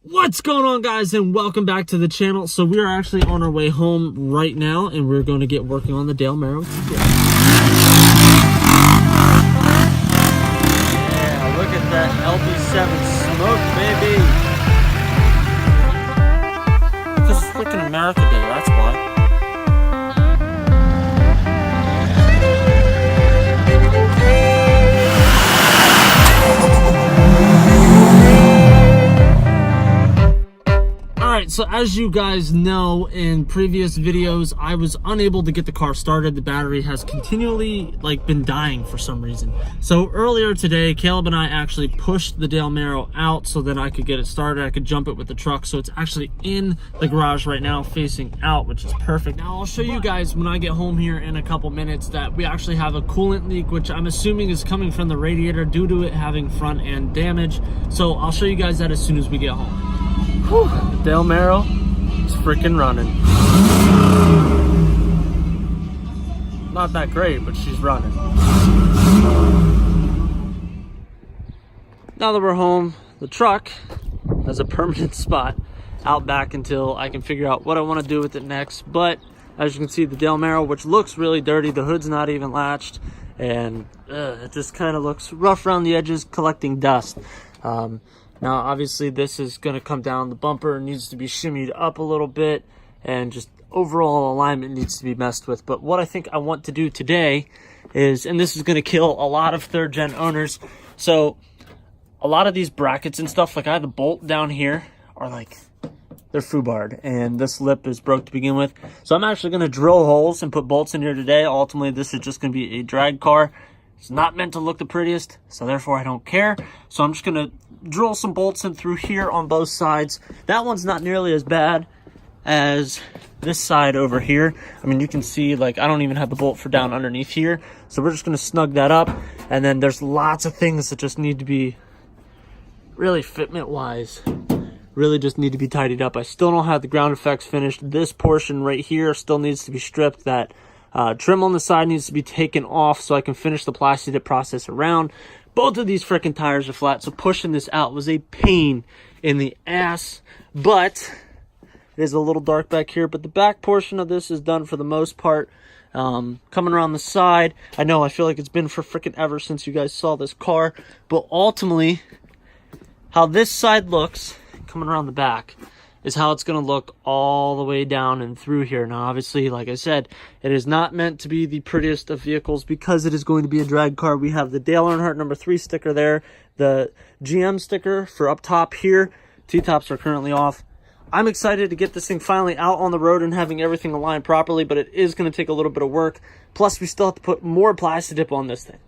What's going on, guys, and welcome back to the channel. So we are actually on our way home right now, and we're going to get working on the Gen Camaro today. Yeah, look at that LB7 smoke, baby. This is freaking America Day, that's why. So as you guys know, in previous videos, I was unable to get the car started. The battery has continually been dying for some reason. So earlier today, Caleb and I actually pushed the Gen Camaro out so that I could get it started. I could jump it with the truck. So it's actually in the garage right now facing out, which is perfect. Now I'll show you guys when I get home here in a couple minutes that we actually have a coolant leak, which I'm assuming is coming from the radiator due to it having front end damage. So I'll show you guys that as soon as we get home. Whew, the Gen Camaro is freaking running. Not that great, but she's running. Now that we're home, the truck has a permanent spot out back until I can figure out what I want to do with it next. But as you can see, the Gen Camaro, which looks really dirty, the hood's not even latched, and it just kind of looks rough around the edges, collecting dust. Now, obviously, this is going to come down. The bumper needs to be shimmied up a little bit, and just overall alignment needs to be messed with. But what I think I want to do today is, and this is going to kill a lot of third-gen owners, so a lot of these brackets and stuff, like I have the bolt down here, are they're foobarred, and this lip is broke to begin with. So I'm actually going to drill holes and put bolts in here today. Ultimately, this is just going to be a drag car. It's not meant to look the prettiest, so therefore I don't care. So I'm just going to drill some bolts in through here on both sides. That one's not nearly as bad as this side over here. I mean, you can see, I don't even have the bolt for down underneath here. So we're just going to snug that up. And then there's lots of things that just need to be, really fitment-wise, really just need to be tidied up. I still don't have the ground effects finished. This portion right here still needs to be stripped. That trim on the side needs to be taken off so I can finish the plastic dip process around. Both of these freaking tires are flat, so pushing this out was a pain in the ass. But it is a little dark back here, but the back portion of this is done for the most part. Coming around the side, I know I feel like it's been for freaking ever since you guys saw this car, but ultimately how this side looks coming around the back is how it's going to look all the way down and through here. Now, obviously, like I said, it is not meant to be the prettiest of vehicles because it is going to be a drag car. We have the Dale Earnhardt number 3 sticker there, the GM sticker for up top here. T-tops are currently off. I'm excited to get this thing finally out on the road and having everything aligned properly, but it is going to take a little bit of work. Plus, we still have to put more plastic dip on this thing.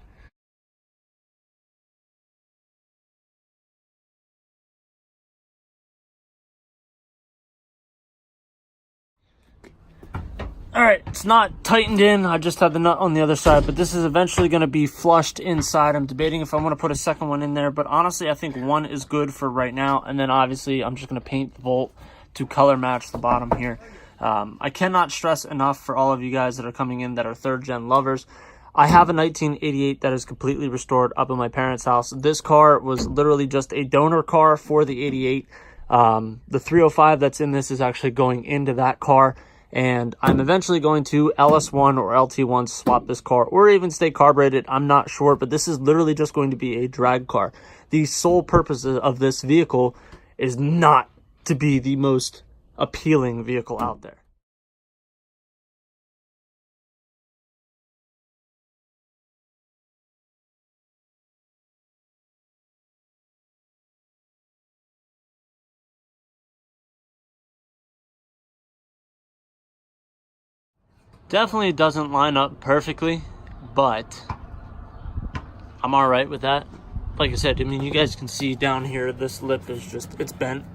Alright, it's not tightened in. I just have the nut on the other side, but this is eventually going to be flushed inside. I'm debating if I want to put a second one in there, but honestly, I think one is good for right now. And then obviously, I'm just going to paint the bolt to color match the bottom here. I cannot stress enough for all of you guys that are coming in that are third-gen lovers. I have a 1988 that is completely restored up in my parents' house. This car was literally just a donor car for the 88. The 305 that's in this is actually going into that car. And I'm eventually going to LS1 or LT1 swap this car, or even stay carbureted. I'm not sure, but this is literally just going to be a drag car. The sole purpose of this vehicle is not to be the most appealing vehicle out there. Definitely doesn't line up perfectly, but I'm all right with that. Like I said, I mean, you guys can see down here, this lip is just, it's bent.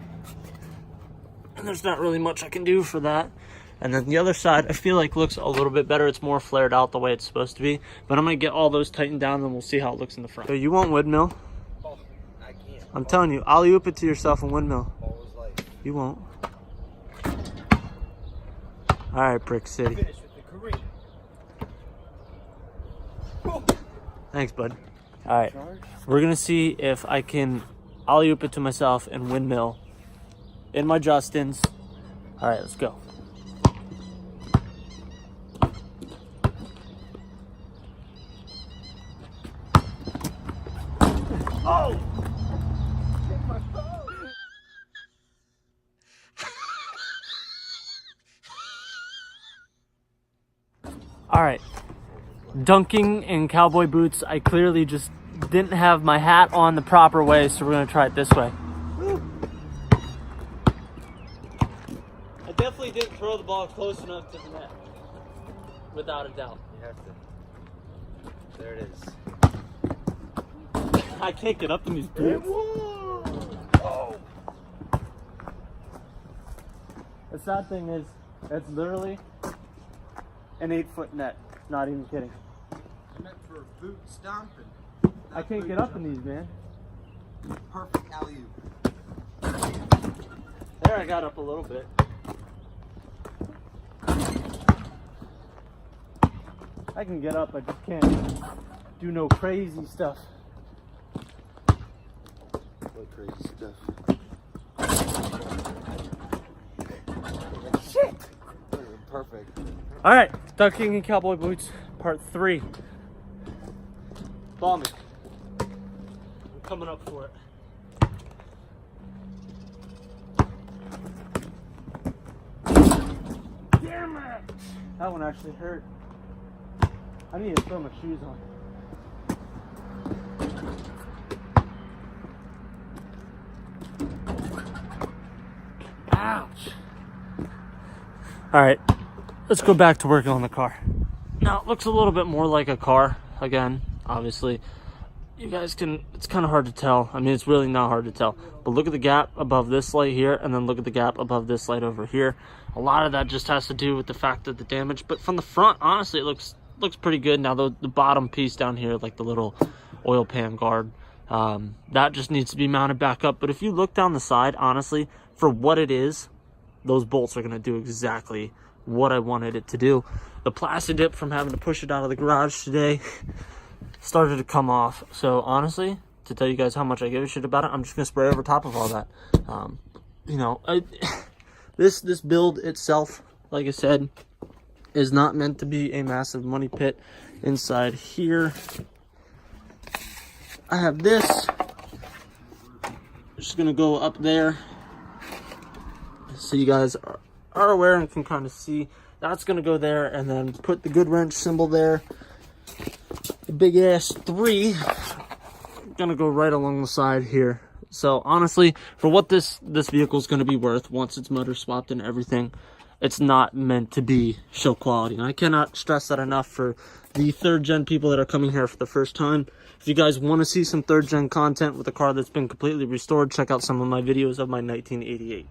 And there's not really much I can do for that. And then the other side, I feel like looks a little bit better. It's more flared out the way it's supposed to be. But I'm going to get all those tightened down, and we'll see how it looks in the front. So you want windmill? Oh, I can't. I'm telling you, alley-oop it to yourself and windmill. You won't. All right, Brick City. Thanks, bud. All right, we're gonna see if I can alley-oop it to myself and windmill in my Justins. All right, let's go. Oh! All right, dunking in cowboy boots. I clearly just didn't have my hat on the proper way, so we're gonna try it this way. I definitely didn't throw the ball close enough to the net, without a doubt. You have to. There it is. I can't get up in these boots. Oh. The sad thing is, it's literally an 8-foot net. Not even kidding. I meant for boot stomping. I can't get up in these, man. Perfect alley-oop. There, I got up a little bit. I can get up, I just can't do no crazy stuff. What crazy stuff? Shit! Perfect. All right, dunking in cowboy boots, part 3. Ball me. I'm coming up for it. Damn it! That one actually hurt. I need to throw my shoes on. Ouch. All right, let's go back to working on the car. Now, it looks a little bit more like a car. Again, obviously, you guys can, it's kind of hard to tell. I mean, it's really not hard to tell. But look at the gap above this light here, and then look at the gap above this light over here. A lot of that just has to do with the fact of the damage. But from the front, honestly, it looks pretty good. Now, the bottom piece down here, like the little oil pan guard, that just needs to be mounted back up. But if you look down the side, honestly, for what it is, those bolts are going to do exactly what I wanted it to do. The plastic dip from having to push it out of the garage today started to come off. So honestly, to tell you guys how much I give a shit about it, I'm just going to spray over top of all that. You know, this build itself, like I said, is not meant to be a massive money pit. Inside here, I have this. Just going to go up there, so you guys are aware and can kind of see. That's going to go there, and then put the good wrench symbol there. The big ass 3 going to go right along the side here. So honestly, for what this vehicle is going to be worth once it's motor swapped and everything, it's not meant to be show quality. And I cannot stress that enough for the 3rd gen people that are coming here for the first time. If you guys want to see some 3rd gen content with a car that's been completely restored, check out some of my videos of my 1988.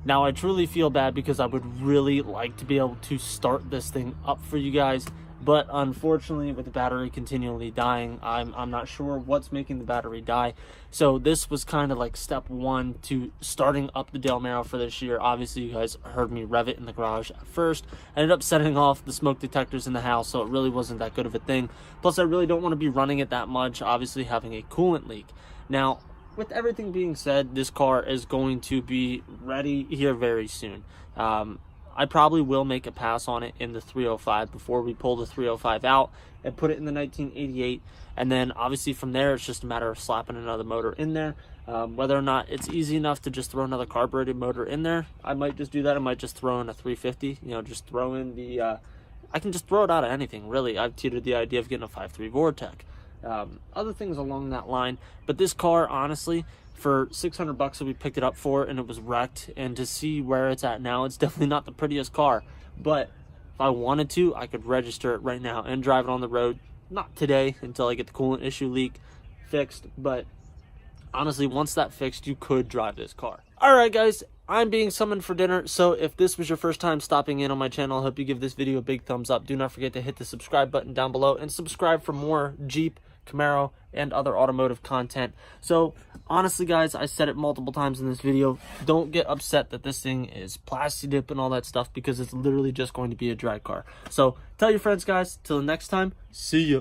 Now, I truly feel bad because I would really like to be able to start this thing up for you guys, but unfortunately, with the battery continually dying, I'm not sure what's making the battery die. So this was kind of like step 1 to starting up the Del Camaro for this year. Obviously, you guys heard me rev it in the garage at first. I ended up setting off the smoke detectors in the house, so it really wasn't that good of a thing. Plus, I really don't want to be running it that much, obviously having a coolant leak. Now, with everything being said, this car is going to be ready here very soon. I probably will make a pass on it in the 305 before we pull the 305 out and put it in the 1988. And then obviously from there, it's just a matter of slapping another motor in there. Whether or not it's easy enough to just throw another carbureted motor in there, I might just do that. I might just throw in a 350, you know, just throw in the, I can just throw it out of anything, really. I've teetered the idea of getting a 5.3 Vortec. Other things along that line. But this car, honestly, for $600 that we picked it up for, and it was wrecked, and to see where it's at now, it's definitely not the prettiest car. But if I wanted to, I could register it right now and drive it on the road. Not today, until I get the coolant issue leak fixed, but honestly, once that fixed, you could drive this car. Alright guys, I'm being summoned for dinner, so if this was your first time stopping in on my channel, I hope you give this video a big thumbs up. Do not forget to hit the subscribe button down below and subscribe for more Jeep, Camaro, and other automotive content. So honestly guys, I said it multiple times in this video, don't get upset that this thing is plastic dip and all that stuff, because it's literally just going to be a drag car. So tell your friends guys, till the next time, see ya.